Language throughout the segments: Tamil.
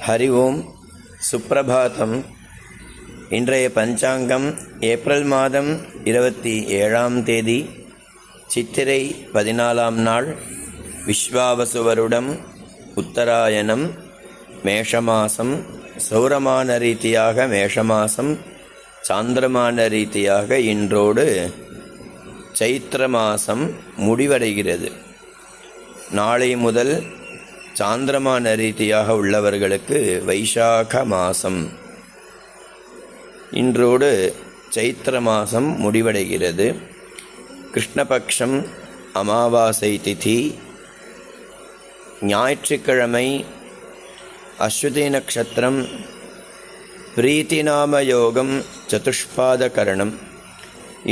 ஹரி ஓம். சுப்ரபாதம். இன்றைய பஞ்சாங்கம் ஏப்ரல் மாதம் 27ஆம் தேதி, சித்திரை 14ஆம் நாள், விஸ்வாவசு வருடம், உத்தராயணம், மேஷமாசம். சௌரமான ரீதியாக மேஷமாசம், சாந்திரமான ரீதியாக இன்றோடு சைத்திர மாதம் முடிவடைகிறது. நாளை முதல் சாந்திரமான ரீதியாக உள்ளவர்களுக்கு வைசாக மாதம். இன்றோடு சைத்திர மாதம் முடிவடைகிறது. கிருஷ்ணபக்ஷம் அமாவாசை திதி, ஞாயிற்றுக்கிழமை, அஸ்வதி நட்சத்திரம், பிரீத்திநாம யோகம், சதுஷ்பாத கரணம்.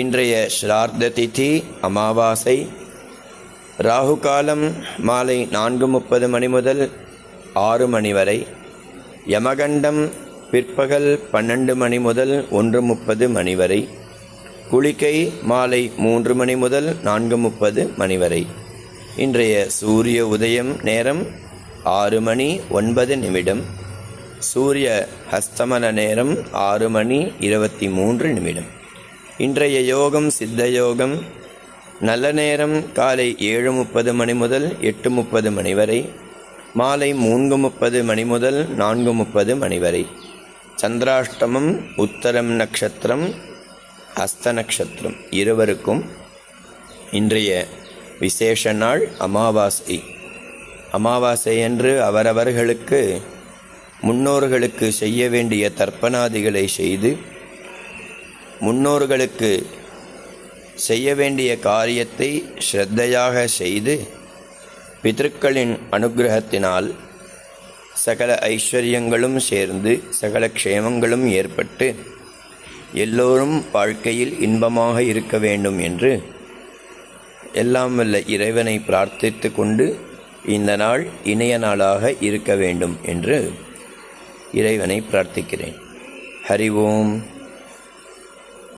இன்றைய ஸ்ரார்த்த திதி அமாவாசை. ராகு காலம் மாலை 4:30 மணி முதல் 6 மணி வரை. யமகண்டம் பிற்பகல் 12 மணி முதல் 1:30 மணி வரை. குளிகை மாலை 3 மணி முதல் 4:30 மணி வரை. இன்றைய சூரிய உதயம் நேரம் 6 மணி 9 நிமிடம். சூரிய ஹஸ்தமன நேரம் 6 மணி 23 நிமிடம். இன்றைய யோகம் சித்த யோகம். நல்ல நேரம் காலை 7:30 மணி முதல் 8:30 மணி வரை. மாலை 3:30 மணி முதல் 4:30 மணி வரை. சந்திராஷ்டமம் உத்தரம் நட்சத்திரம், ஹஸ்த நட்சத்திரம் இருவருக்கும். இன்றைய விசேஷ நாள் அமாவாசை. அமாவாசை என்று அவரவர்களுக்கு முன்னோர்களுக்கு செய்ய வேண்டிய தர்ப்பணாதிகளை செய்து, முன்னோர்களுக்கு செய்ய வேண்டிய காரியத்தை ஸ்ரத்தையாக செய்து, பிதற்களின் அனுகிரகத்தினால் சகல ஐஸ்வர்யங்களும் சேர்ந்து சகல க்ஷேமங்களும் ஏற்பட்டு எல்லோரும் வாழ்க்கையில் இன்பமாக இருக்க வேண்டும் என்று எல்லாம் வல்ல இறைவனை பிரார்த்தித்து கொண்டு இந்த நாள் இணைய நாளாக இருக்க வேண்டும் என்று இறைவனை பிரார்த்திக்கிறேன். ஹரி ஓம்.